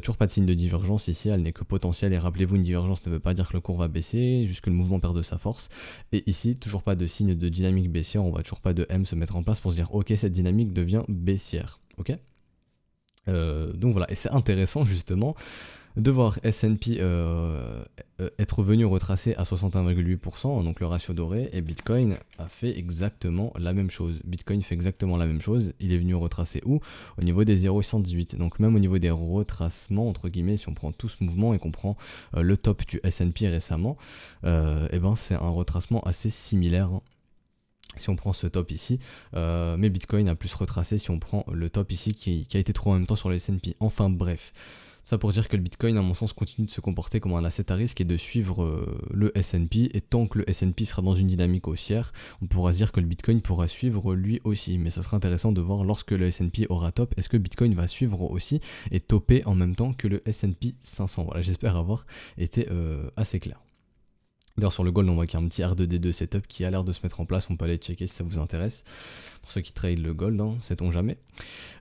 toujours pas de signe de divergence ici, elle n'est que potentielle, et rappelez-vous, une divergence ne veut pas dire que le cours va baisser, juste que le mouvement perd de sa force, et ici toujours pas de signe de dynamique baissière, on voit toujours pas de M se mettre en place pour se dire ok, cette dynamique devient baissière, ok. Donc voilà, et c'est intéressant justement de voir S&P être venu retracer à 61,8%, donc le ratio doré, et Bitcoin a fait exactement la même chose. Bitcoin fait exactement la même chose, il est venu retracer où? Au niveau des 0,118. Donc même au niveau des retracements, entre guillemets, si on prend tout ce mouvement et qu'on prend le top du S&P récemment, c'est un retracement assez similaire, hein. Si on prend ce top ici, mais Bitcoin a plus retracé si on prend le top ici qui a été trop en même temps sur le S&P. Enfin bref, ça pour dire que le Bitcoin à mon sens continue de se comporter comme un asset à risque et de suivre le S&P, et tant que le S&P sera dans une dynamique haussière, on pourra se dire que le Bitcoin pourra suivre lui aussi, mais ça sera intéressant de voir lorsque le S&P aura top, est-ce que Bitcoin va suivre aussi et topper en même temps que le S&P 500. Voilà, j'espère avoir été assez clair. D'ailleurs sur le gold on voit qu'il y a un petit R2D2 setup qui a l'air de se mettre en place, on peut aller checker si ça vous intéresse, pour ceux qui trade le gold, hein, sait-on jamais.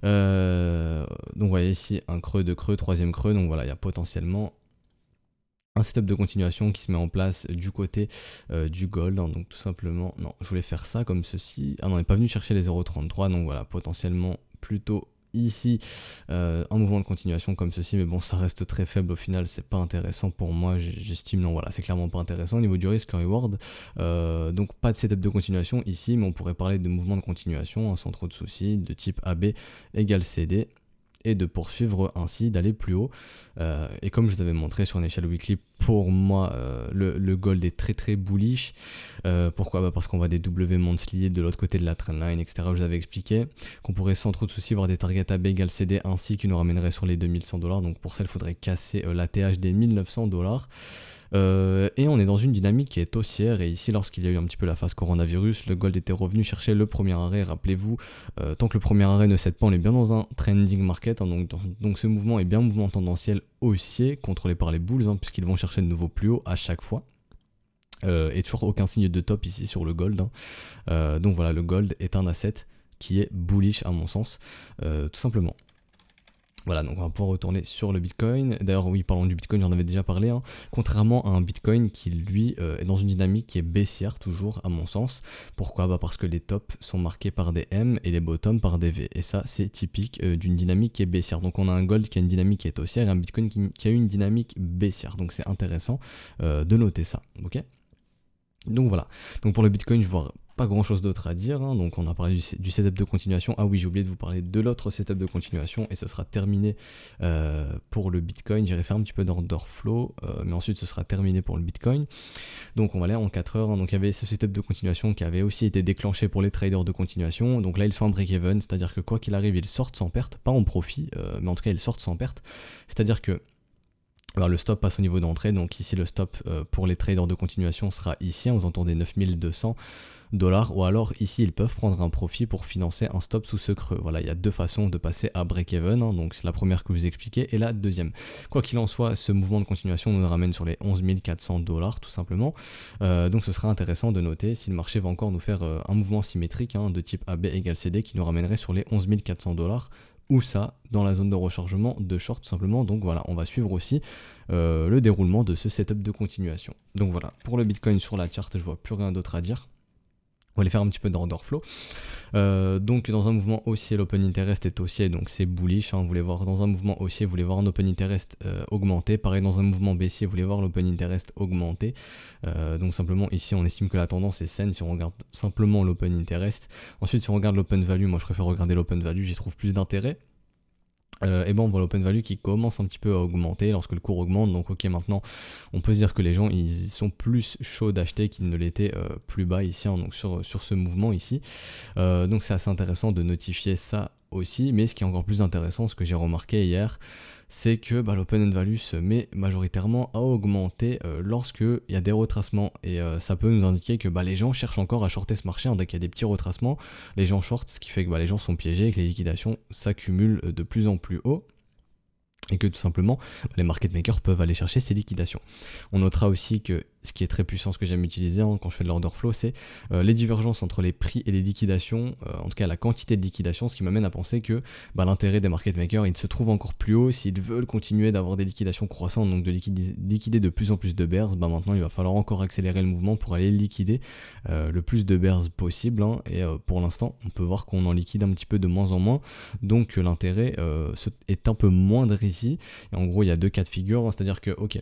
Donc vous voyez ici un creux de creux, troisième creux, donc voilà, il y a potentiellement un setup de continuation qui se met en place du côté du gold, hein, donc tout simplement, non, je voulais faire ça comme ceci, ah non, on n'est pas venu chercher les 0,33, donc voilà, potentiellement plutôt ici un mouvement de continuation comme ceci, mais bon, ça reste très faible au final, c'est pas intéressant pour moi, j'estime, non voilà, c'est clairement pas intéressant au niveau du risque reward. Donc pas de setup de continuation ici, mais on pourrait parler de mouvement de continuation, hein, sans trop de soucis, de type AB égale CD, et de poursuivre ainsi, d'aller plus haut. Et comme je vous avais montré sur une échelle weekly, pour moi, le gold est très très bullish. Pourquoi ? Parce qu'on voit des W monthly de l'autre côté de la trendline, etc. Je vous avais expliqué qu'on pourrait sans trop de soucis voir des targets AB égale CD ainsi qui nous ramèneraient sur les 2100$. Donc pour ça, il faudrait casser la TH des 1900$. Et on est dans une dynamique qui est haussière, et ici lorsqu'il y a eu un petit peu la phase coronavirus, le gold était revenu chercher le premier arrêt. Rappelez-vous, tant que le premier arrêt ne cède pas, on est bien dans un trending market, hein, donc ce mouvement est bien un mouvement tendanciel haussier contrôlé par les bulls, hein, puisqu'ils vont chercher de nouveaux plus hauts à chaque fois. Et toujours aucun signe de top ici sur le gold, hein. Donc voilà, le gold est un asset qui est bullish à mon sens, tout simplement. Voilà, donc on va pouvoir retourner sur le Bitcoin. D'ailleurs, oui, parlons du Bitcoin, j'en avais déjà parlé, hein. Contrairement à un Bitcoin qui, lui, est dans une dynamique qui est baissière, toujours, à mon sens. Pourquoi ? Parce que les tops sont marqués par des M et les bottoms par des V. Et ça, c'est typique d'une dynamique qui est baissière. Donc on a un gold qui a une dynamique qui est haussière et un Bitcoin qui a une dynamique baissière. Donc c'est intéressant de noter ça, ok ? Donc voilà, donc pour le Bitcoin, je vois pas grand chose d'autre à dire, hein. Donc on a parlé du setup de continuation. Ah oui, j'ai oublié de vous parler de l'autre setup de continuation et ce sera terminé pour le Bitcoin. J'irai faire un petit peu d'order flow, mais ensuite ce sera terminé pour le Bitcoin. Donc on va aller en 4 heures, hein. Donc il y avait ce setup de continuation qui avait aussi été déclenché pour les traders de continuation. Donc là ils sont en break-even, c'est-à-dire que quoi qu'il arrive, ils sortent sans perte, pas en profit, mais en tout cas ils sortent sans perte. C'est-à-dire que alors le stop passe au niveau d'entrée, donc ici le stop pour les traders de continuation sera ici, aux alentours des 9200$, ou alors ici ils peuvent prendre un profit pour financer un stop sous ce creux. Voilà, il y a deux façons de passer à break-even, hein, donc c'est la première que je vous ai expliquée, et la deuxième. Quoi qu'il en soit, ce mouvement de continuation nous ramène sur les 11 400$ tout simplement, donc ce sera intéressant de noter si le marché va encore nous faire un mouvement symétrique, hein, de type AB égale CD qui nous ramènerait sur les 11 400$, ou ça dans la zone de rechargement de short tout simplement. Donc voilà, on va suivre aussi le déroulement de ce setup de continuation. Donc voilà, pour le Bitcoin sur la charte, je vois plus rien d'autre à dire. On va aller faire un petit peu d'order flow. Donc dans un mouvement haussier, l'open interest est haussier, donc c'est bullish, hein. Vous voulez voir dans un mouvement haussier, vous voulez voir un open interest augmenter. Pareil, dans un mouvement baissier, vous voulez voir l'open interest augmenter. Donc simplement ici, on estime que la tendance est saine si on regarde simplement l'open interest. Ensuite, si on regarde l'open value, moi je préfère regarder l'open value, j'y trouve plus d'intérêt. Et bon, on voit l'open value qui commence un petit peu à augmenter lorsque le cours augmente. Donc ok, maintenant on peut se dire que les gens ils sont plus chauds d'acheter qu'ils ne l'étaient plus bas ici, hein, donc sur ce mouvement ici. Donc c'est assez intéressant de notifier ça aussi, mais ce qui est encore plus intéressant, ce que j'ai remarqué hier, c'est que l'open value se met majoritairement à augmenter lorsque il y a des retracements, et ça peut nous indiquer que les gens cherchent encore à shorter ce marché, hein. Dès qu'il y a des petits retracements, les gens shortent, ce qui fait que les gens sont piégés et que les liquidations s'accumulent de plus en plus haut. Et que tout simplement, les market makers peuvent aller chercher ces liquidations. On notera aussi que ce qui est très puissant, ce que j'aime utiliser quand je fais de l'order flow, c'est les divergences entre les prix et les liquidations, en tout cas la quantité de liquidations, ce qui m'amène à penser que l'intérêt des market makers, il se trouve encore plus haut s'ils veulent continuer d'avoir des liquidations croissantes, donc de liquider de plus en plus de bears. Maintenant il va falloir encore accélérer le mouvement pour aller liquider le plus de bears possible, hein. Et pour l'instant on peut voir qu'on en liquide un petit peu de moins en moins, donc l'intérêt est un peu moindre ici. Et en gros il y a deux cas de figure, hein, c'est-à-dire que ok,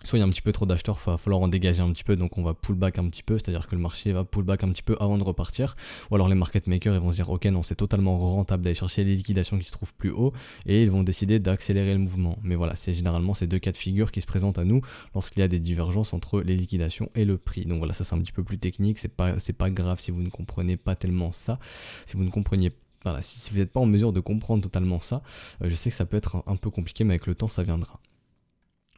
soit il y a un petit peu trop d'acheteurs, il va falloir en dégager un petit peu, donc on va pull back un petit peu, c'est-à-dire que le marché va pull back un petit peu avant de repartir, ou alors les market makers ils vont se dire ok non, c'est totalement rentable d'aller chercher les liquidations qui se trouvent plus haut, et ils vont décider d'accélérer le mouvement. Mais voilà, c'est généralement ces deux cas de figure qui se présentent à nous lorsqu'il y a des divergences entre les liquidations et le prix. Donc voilà, ça c'est un petit peu plus technique, c'est pas grave si vous ne comprenez pas tellement ça, si vous ne compreniez pas. Voilà, si vous n'êtes pas en mesure de comprendre totalement ça, je sais que ça peut être un peu compliqué, mais avec le temps ça viendra.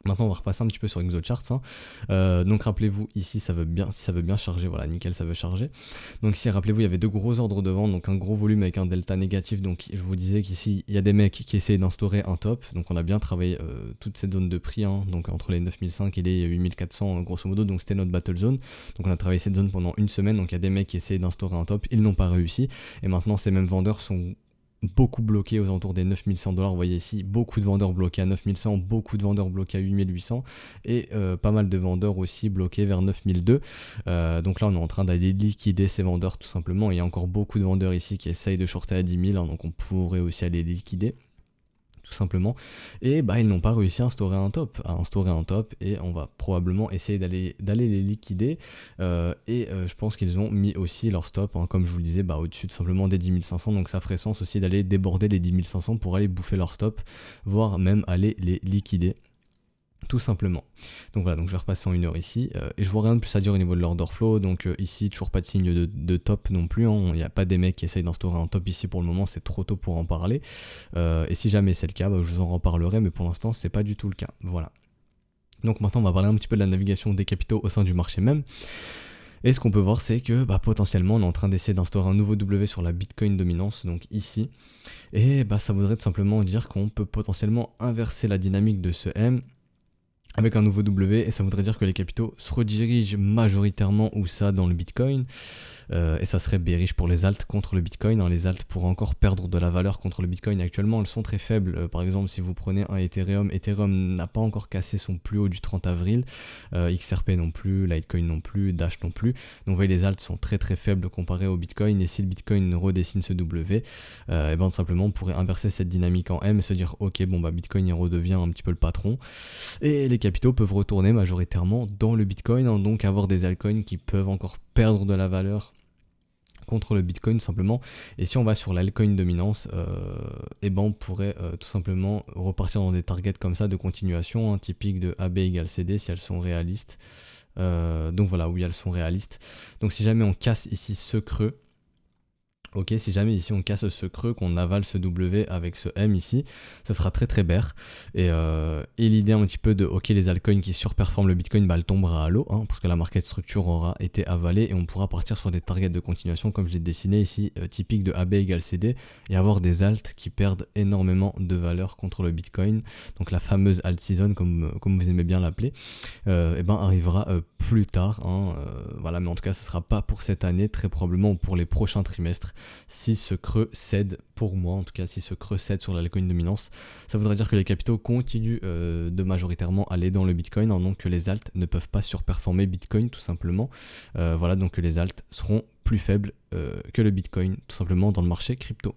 Maintenant on va repasser un petit peu sur ExoCharts, hein. Donc rappelez-vous ici ça veut bien charger, voilà nickel, ça veut charger. Donc ici rappelez-vous il y avait deux gros ordres de vente, donc un gros volume avec un delta négatif. Donc je vous disais qu'ici il y a des mecs qui essayaient d'instaurer un top, donc on a bien travaillé toute cette zone de prix, hein, donc entre les 9005 et les 8400 grosso modo, donc c'était notre battle zone. Donc on a travaillé cette zone pendant une semaine, donc il y a des mecs qui essayaient d'instaurer un top, ils n'ont pas réussi, et maintenant ces mêmes vendeurs sont beaucoup bloqués aux alentours des 9100 $. Vous voyez ici, beaucoup de vendeurs bloqués à 9100, beaucoup de vendeurs bloqués à 8800 et pas mal de vendeurs aussi bloqués vers 9002. Donc là, on est en train d'aller liquider ces vendeurs tout simplement. Il y a encore beaucoup de vendeurs ici qui essayent de shorter à 10 000, hein, donc on pourrait aussi aller les liquider tout simplement, et bah ils n'ont pas réussi à instaurer un top, et on va probablement essayer d'aller les liquider, je pense qu'ils ont mis aussi leur stop, hein, comme je vous le disais, bah au-dessus de simplement des 10 500, donc ça ferait sens aussi d'aller déborder les 10 500 pour aller bouffer leur stop, voire même aller les liquider tout simplement. Donc voilà, donc je vais repasser en 1 heure ici, et je vois rien de plus à dire au niveau de l'order flow, donc ici toujours pas de signe de top non plus, hein. Il n'y a pas des mecs qui essayent d'instaurer un top ici pour le moment, c'est trop tôt pour en parler, et si jamais c'est le cas, bah, je vous en reparlerai, mais pour l'instant c'est pas du tout le cas, voilà. Donc maintenant on va parler un petit peu de la navigation des capitaux au sein du marché même. Et ce qu'on peut voir, c'est que bah, potentiellement on est en train d'essayer d'instaurer un nouveau W sur la Bitcoin dominance, donc ici, et bah, ça voudrait tout simplement dire qu'on peut potentiellement inverser la dynamique de ce M avec un nouveau W, et ça voudrait dire que les capitaux se redirigent majoritairement où ça dans le Bitcoin, et ça serait bearish pour les alts contre le Bitcoin, hein. Les alts pourraient encore perdre de la valeur contre le Bitcoin. Actuellement elles sont très faibles, par exemple si vous prenez un Ethereum n'a pas encore cassé son plus haut du 30 avril, XRP non plus, Litecoin non plus, Dash non plus, donc vous voyez les alts sont très très faibles comparés au Bitcoin, et si le Bitcoin redessine ce W, et ben tout simplement on pourrait inverser cette dynamique en M et se dire ok bon bah Bitcoin il redevient un petit peu le patron, et les capitaux peuvent retourner majoritairement dans le Bitcoin, hein, donc avoir des altcoins qui peuvent encore perdre de la valeur contre le Bitcoin simplement. Et si on va sur l'altcoin dominance, et ben on pourrait tout simplement repartir dans des targets comme ça de continuation, hein, typique de AB égale CD si elles sont réalistes. Donc voilà, oui elles sont réalistes. Donc si jamais on casse ici ce creux, ok, si jamais ici on casse ce creux, qu'on avale ce W avec ce M ici, ça sera très très bear. Et l'idée un petit peu de ok les altcoins qui surperforment le Bitcoin, bah elle tombera à l'eau, hein, parce que la market structure aura été avalée, et on pourra partir sur des targets de continuation comme je l'ai dessiné ici, typique de AB égale CD, et avoir des alts qui perdent énormément de valeur contre le Bitcoin. Donc la fameuse alt season comme vous aimez bien l'appeler, et ben arrivera plus tard, hein, voilà, mais en tout cas ce sera pas pour cette année, très probablement pour les prochains trimestres. Si ce creux cède, pour moi en tout cas, si ce creux cède sur l'altcoin dominance, ça voudrait dire que les capitaux continuent de majoritairement aller dans le Bitcoin, hein, donc que les alts ne peuvent pas surperformer Bitcoin tout simplement. Voilà, donc que les alts seront plus faibles que le Bitcoin tout simplement dans le marché crypto.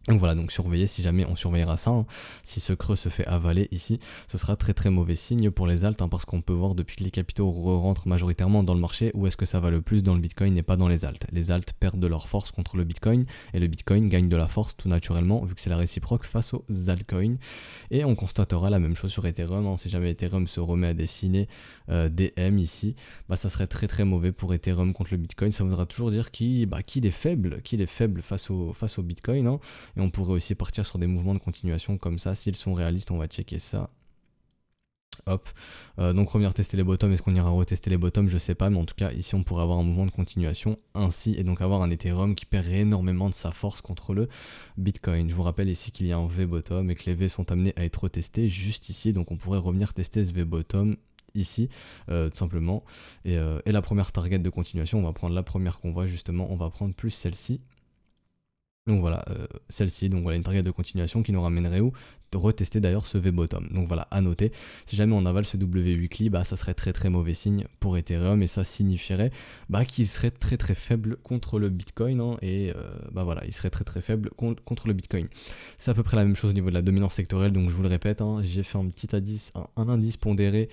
Donc voilà, donc surveillez, si jamais on surveillera ça, hein. Si ce creux se fait avaler ici, ce sera très très mauvais signe pour les alts, hein, parce qu'on peut voir depuis que les capitaux rentrent majoritairement dans le marché, où est-ce que ça va le plus dans le Bitcoin et pas dans les alts. Les alts perdent de leur force contre le Bitcoin, et le Bitcoin gagne de la force tout naturellement, vu que c'est la réciproque face aux altcoins. Et on constatera la même chose sur Ethereum, hein. Si jamais Ethereum se remet à dessiner des M ici, bah ça serait très très mauvais pour Ethereum contre le Bitcoin. Ça voudra toujours dire qu'il est faible, face au Bitcoin, hein. Et on pourrait aussi partir sur des mouvements de continuation comme ça, s'ils sont réalistes, on va checker ça. Hop, donc revenir tester les bottoms, est-ce qu'on ira retester les bottoms, je sais pas, mais en tout cas ici on pourrait avoir un mouvement de continuation ainsi, et donc avoir un Ethereum qui perd énormément de sa force contre le Bitcoin. Je vous rappelle ici qu'il y a un V-bottom et que les V sont amenés à être retestés juste ici, donc on pourrait revenir tester ce V-bottom ici, tout simplement, et la première target de continuation, on va prendre la première qu'on voit justement, on va prendre plus celle-ci. Donc voilà, celle-ci, donc voilà une target de continuation qui nous ramènerait où? De retester d'ailleurs ce V-bottom. Donc voilà, à noter, si jamais on avale ce W weekly, bah ça serait très très mauvais signe pour Ethereum, et ça signifierait bah, qu'il serait très très faible contre le Bitcoin, hein, et bah voilà, il serait très très faible contre le Bitcoin. C'est à peu près la même chose au niveau de la dominance sectorielle, donc je vous le répète, hein, j'ai fait un petit indice, un indice pondéré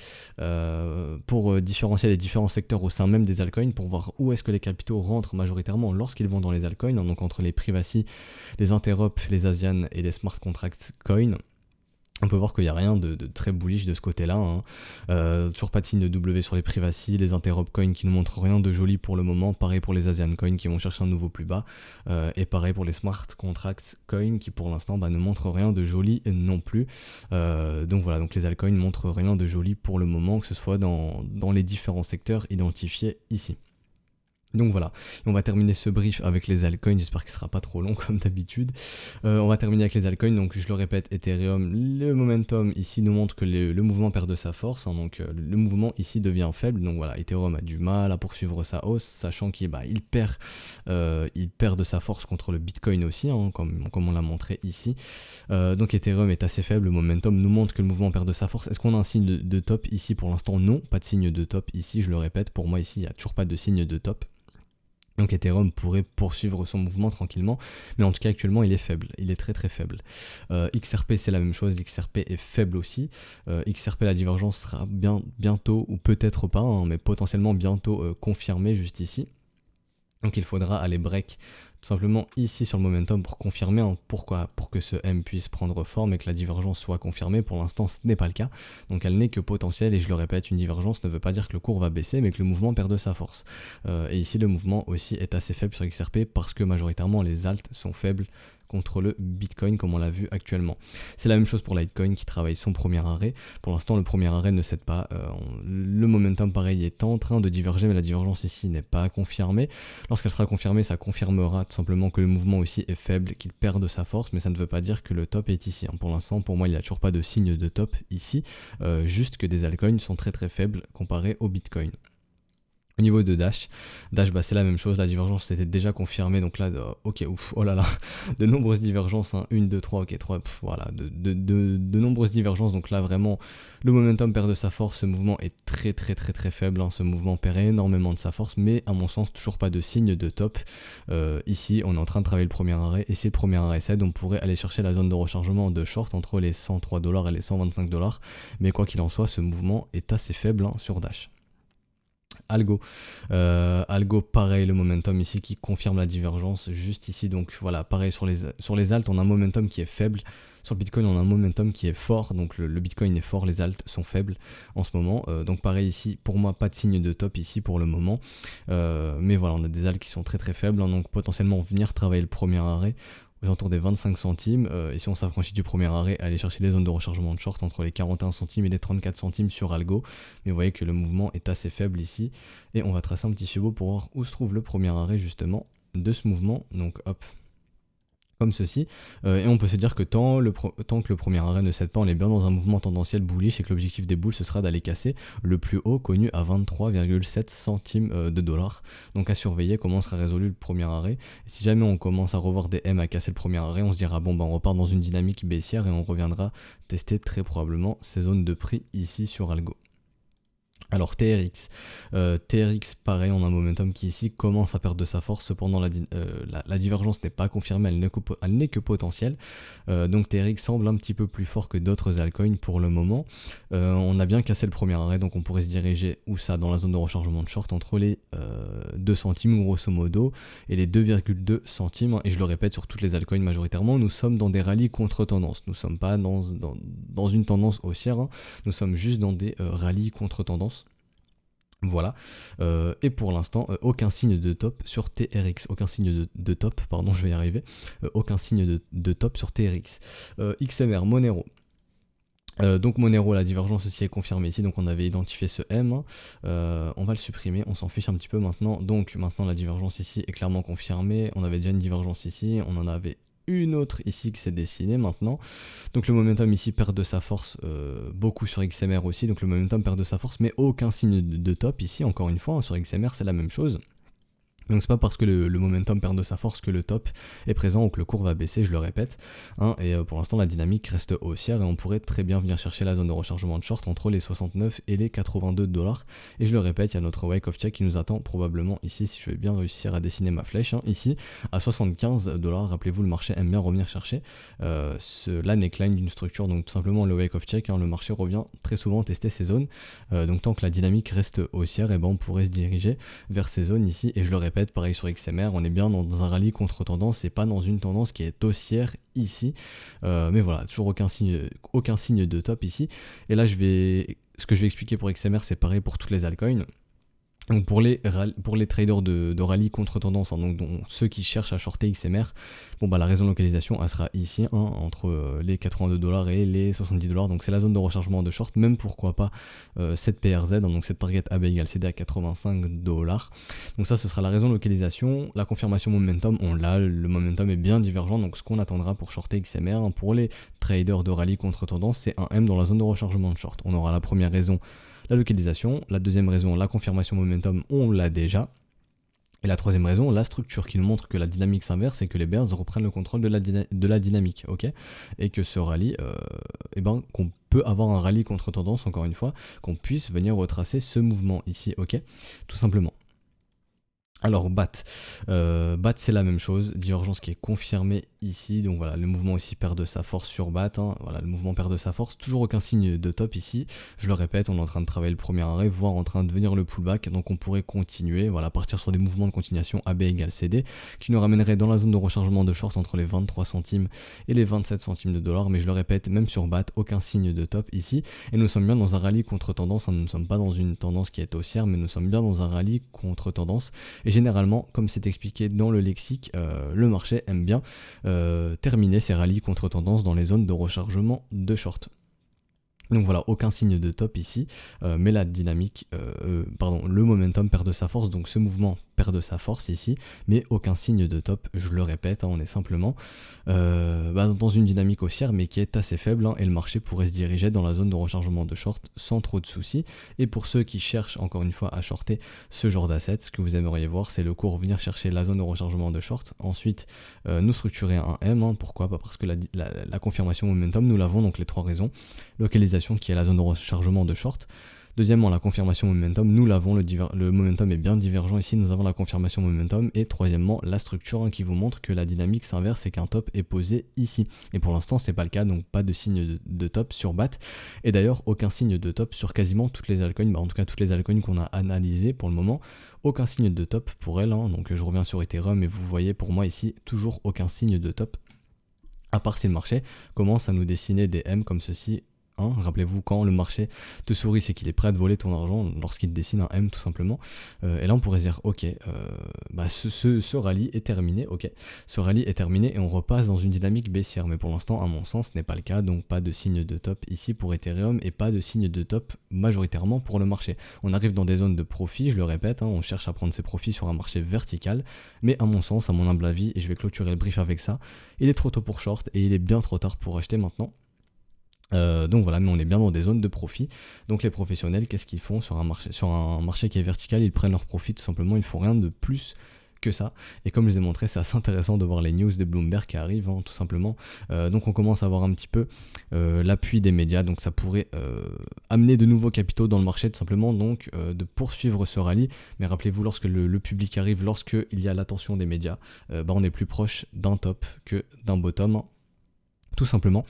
pour différencier les différents secteurs au sein même des altcoins, pour voir où est-ce que les capitaux rentrent majoritairement lorsqu'ils vont dans les altcoins, hein, donc entre les privacy, les interop, les ASIAN et les smart contract coins. On peut voir qu'il n'y a rien de très bullish de ce côté-là, hein. Toujours pas de signe de W sur les privacy, les interop coins qui ne montrent rien de joli pour le moment, pareil pour les ASIAN coins qui vont chercher un nouveau plus bas, et pareil pour les smart contract coins qui pour l'instant ne montrent rien de joli non plus. Donc voilà, donc les altcoins ne montrent rien de joli pour le moment, que ce soit dans les différents secteurs identifiés ici. Donc voilà, et on va terminer ce brief avec les altcoins, j'espère qu'il sera pas trop long comme d'habitude. On va terminer avec les altcoins, donc je le répète, Ethereum, le momentum ici nous montre que le mouvement perd de sa force, hein, donc le mouvement ici devient faible, donc voilà, Ethereum a du mal à poursuivre sa hausse, sachant qu'il il perd de sa force contre le Bitcoin aussi, hein, comme on l'a montré ici. Donc Ethereum est assez faible, le momentum nous montre que le mouvement perd de sa force. Est-ce qu'on a un signe de top ici? Pour l'instant non, pas de signe de top ici, je le répète, pour moi ici il n'y a toujours pas de signe de top. Donc Ethereum pourrait poursuivre son mouvement tranquillement, mais en tout cas actuellement il est faible, il est très très faible. XRP c'est la même chose, XRP est faible aussi. XRP la divergence sera bientôt, ou peut-être pas, hein, mais potentiellement bientôt confirmée juste ici. Donc il faudra aller break tout simplement ici sur le momentum pour confirmer, hein. Pourquoi? Pour que ce M puisse prendre forme et que la divergence soit confirmée. Pour l'instant ce n'est pas le cas, donc elle n'est que potentielle, et je le répète, une divergence ne veut pas dire que le cours va baisser mais que le mouvement perd de sa force. Et ici le mouvement aussi est assez faible sur XRP parce que majoritairement les alts sont faibles contre le Bitcoin comme on l'a vu actuellement. C'est la même chose pour Litecoin qui travaille son premier arrêt. Pour l'instant le premier arrêt ne cède pas, le momentum pareil est en train de diverger, mais la divergence ici n'est pas confirmée. Lorsqu'elle sera confirmée, ça confirmera tout simplement que le mouvement aussi est faible, qu'il perd de sa force, mais ça ne veut pas dire que le top est ici, hein. Pour l'instant, pour moi, il n'y a toujours pas de signe de top ici, juste que des altcoins sont très très faibles comparés au Bitcoin. Au niveau de Dash, bah, c'est la même chose, la divergence était déjà confirmée, donc là, ok, ouf, oh là là, de nombreuses divergences, hein, 1, 2, 3, ok, 3, voilà, de nombreuses divergences, donc là vraiment, le momentum perd de sa force, ce mouvement est très très très très faible, hein, ce mouvement perd énormément de sa force, mais à mon sens, toujours pas de signe de top. Ici, on est en train de travailler le premier arrêt, et si le premier arrêt cède, on pourrait aller chercher la zone de rechargement de short entre les 103$ et les 125$, mais quoi qu'il en soit, ce mouvement est assez faible, hein, sur Dash. Algo pareil, le momentum ici qui confirme la divergence juste ici, donc voilà, pareil sur les alts on a un momentum qui est faible, sur le Bitcoin on a un momentum qui est fort, donc le Bitcoin est fort, les alts sont faibles en ce moment, donc pareil ici, pour moi pas de signe de top ici pour le moment, mais voilà, on a des alts qui sont très très faibles, hein, donc potentiellement venir travailler le premier arrêt aux alentours des 25 centimes, et si on s'affranchit du premier arrêt, aller chercher les zones de rechargement de short entre les 41 centimes et les 34 centimes sur Algo, mais vous voyez que le mouvement est assez faible ici, et on va tracer un petit fibo pour voir où se trouve le premier arrêt justement de ce mouvement, donc hop, comme ceci, et on peut se dire que tant que le premier arrêt ne cède pas, on est bien dans un mouvement tendanciel bullish, et que l'objectif des bulls ce sera d'aller casser le plus haut connu à 23,7 centimes de dollars. Donc à surveiller comment sera résolu le premier arrêt. Et si jamais on commence à revoir des M à casser le premier arrêt, on se dira bon bah on repart dans une dynamique baissière et on reviendra tester très probablement ces zones de prix ici sur Algo. Alors TRX, pareil, on a un momentum qui ici commence à perdre de sa force, cependant la divergence n'est pas confirmée, elle n'est que potentielle, donc TRX semble un petit peu plus fort que d'autres altcoins pour le moment. On a bien cassé le premier arrêt, donc on pourrait se diriger où ça, dans la zone de rechargement de short entre les 2 centimes grosso modo et les 2,2 centimes, et je le répète sur toutes les altcoins majoritairement, nous sommes dans des rallyes contre tendance, nous sommes pas dans une tendance haussière, hein, nous sommes juste dans des rallyes contre tendance. Voilà, et pour l'instant, aucun signe de top sur TRX, aucun signe de top, pardon, je vais y arriver, aucun signe de top sur TRX. XMR, Monero. Donc Monero, la divergence aussi est confirmée ici, donc on avait identifié ce M, hein. On va le supprimer, on s'en fiche un petit peu maintenant, donc maintenant la divergence ici est clairement confirmée, on avait déjà une divergence ici, on en avait une autre ici qui s'est dessinée maintenant, donc le momentum ici perd de sa force, beaucoup sur XMR aussi, donc le momentum perd de sa force, mais aucun signe de top ici, encore une fois, hein, sur XMR c'est la même chose. Donc c'est pas parce que le momentum perd de sa force que le top est présent ou que le cours va baisser, je le répète, hein, et pour l'instant la dynamique reste haussière et on pourrait très bien venir chercher la zone de rechargement de short entre les 69 et les 82$, et je le répète, il y a notre wake of check qui nous attend probablement ici, si je vais bien réussir à dessiner ma flèche, hein, ici à 75$, rappelez-vous le marché aime bien revenir chercher la neckline d'une structure, donc tout simplement le wake of check, hein, le marché revient très souvent tester ces zones, donc tant que la dynamique reste haussière, et ben on pourrait se diriger vers ces zones ici, et je le répète, pareil sur XMR, on est bien dans un rallye contre tendance et pas dans une tendance qui est haussière ici, mais voilà, toujours aucun signe de top ici, et là ce que je vais expliquer pour XMR c'est pareil pour toutes les altcoins. Donc pour les traders de rallye contre tendance, hein, donc ceux qui cherchent à shorter XMR, bon bah la raison de localisation elle sera ici, hein, entre les 82$ et les 70$, donc c'est la zone de rechargement de short, même pourquoi pas cette PRZ, hein, donc cette target AB égale CD à 85$. Donc ça ce sera la raison de localisation. La confirmation momentum, on l'a, le momentum est bien divergent, donc ce qu'on attendra pour shorter XMR, hein, pour les traders de rallye contre tendance, c'est un M dans la zone de rechargement de short. On aura la première raison, la localisation, la deuxième raison, la confirmation momentum, on l'a déjà. Et la troisième raison, la structure qui nous montre que la dynamique s'inverse et que les bears reprennent le contrôle de la dynamique, ok. Et que ce rallye, qu'on peut avoir un rallye contre tendance, encore une fois, qu'on puisse venir retracer ce mouvement ici, ok, tout simplement. Alors BAT c'est la même chose, divergence qui est confirmée ici, donc voilà, le mouvement ici perd de sa force sur BAT, hein, voilà, le mouvement perd de sa force, toujours aucun signe de top ici, je le répète, on est en train de travailler le premier arrêt, voire en train de venir le pullback, donc on pourrait continuer, voilà, partir sur des mouvements de continuation AB égale CD, qui nous ramènerait dans la zone de rechargement de short entre les 23 centimes et les 27 centimes de dollars, mais je le répète, même sur BAT, aucun signe de top ici, et nous sommes bien dans un rallye contre tendance, hein, nous ne sommes pas dans une tendance qui est haussière, mais nous sommes bien dans un rallye contre tendance, et généralement, comme c'est expliqué dans le lexique, le marché aime bien terminer ses rallyes contre tendance dans les zones de rechargement de short. Donc voilà, aucun signe de top ici, mais la dynamique, le momentum perd de sa force, donc ce mouvement perd de sa force ici, mais aucun signe de top, je le répète, hein, on est simplement dans une dynamique haussière, mais qui est assez faible, hein, et le marché pourrait se diriger dans la zone de rechargement de short sans trop de soucis. Et pour ceux qui cherchent encore une fois à shorter ce genre d'asset, ce que vous aimeriez voir, c'est le cours venir chercher la zone de rechargement de short, ensuite nous structurer un M, hein, pourquoi pas, parce que la confirmation momentum, nous l'avons, donc les trois raisons, localisation qui est la zone de rechargement de short. Deuxièmement, la confirmation momentum, nous l'avons, le momentum est bien divergent ici, nous avons la confirmation momentum. Et troisièmement, la structure, hein, qui vous montre que la dynamique s'inverse et qu'un top est posé ici. Et pour l'instant, c'est pas le cas, donc pas de signe de top sur BAT. Et d'ailleurs, aucun signe de top sur quasiment toutes les altcoins, en tout cas toutes les altcoins qu'on a analysées pour le moment. Aucun signe de top pour elles, hein. Donc je reviens sur Ethereum et vous voyez pour moi ici, toujours aucun signe de top. À part si le marché commence à nous dessiner des M comme ceci. Rappelez-vous, quand le marché te sourit, c'est qu'il est prêt à te voler ton argent lorsqu'il te dessine un M tout simplement. Et là on pourrait se dire ok, ce rallye est terminé, ok, ce rallye est terminé et on repasse dans une dynamique baissière. Mais pour l'instant, à mon sens, ce n'est pas le cas, donc pas de signe de top ici pour Ethereum et pas de signe de top majoritairement pour le marché. On arrive dans des zones de profit, je le répète, hein, on cherche à prendre ses profits sur un marché vertical, mais à mon sens, à mon humble avis, et je vais clôturer le brief avec ça, il est trop tôt pour short et il est bien trop tard pour acheter maintenant. Donc voilà, mais on est bien dans des zones de profit. Donc les professionnels, qu'est-ce qu'ils font sur un marché qui est vertical? Ils prennent leur profit tout simplement, il ne faut rien de plus que ça. Et comme je vous ai montré, c'est assez intéressant de voir les news des Bloomberg qui arrivent, hein, tout simplement. Donc on commence à voir un petit peu l'appui des médias, donc ça pourrait amener de nouveaux capitaux dans le marché tout simplement, donc de poursuivre ce rallye. Mais rappelez-vous, lorsque le public arrive, lorsqu'il y a l'attention des médias, on est plus proche d'un top que d'un bottom, hein, tout simplement.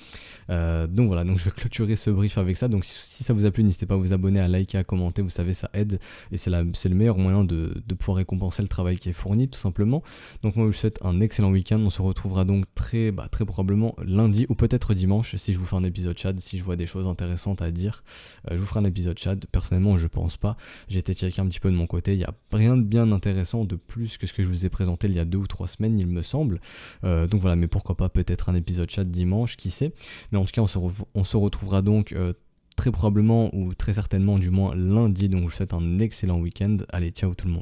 Donc voilà, donc je vais clôturer ce brief avec ça. Donc si ça vous a plu, n'hésitez pas à vous abonner, à liker, à commenter, vous savez, ça aide et c'est le meilleur moyen de pouvoir récompenser le travail qui est fourni tout simplement. Donc moi je vous souhaite un excellent week-end. On se retrouvera donc très probablement lundi ou peut-être dimanche si je vous fais un épisode chat, si je vois des choses intéressantes à dire, je vous ferai un épisode chat. Personnellement je pense pas, j'ai été checker un petit peu de mon côté, il n'y a rien de bien intéressant de plus que ce que je vous ai présenté il y a 2 ou 3 semaines il me semble. Donc voilà, mais pourquoi pas peut-être un épisode chat dimanche, qui sait. Mais en tout cas on se retrouvera donc très probablement ou très certainement du moins lundi. Donc je vous souhaite un excellent week-end. Allez, ciao tout le monde.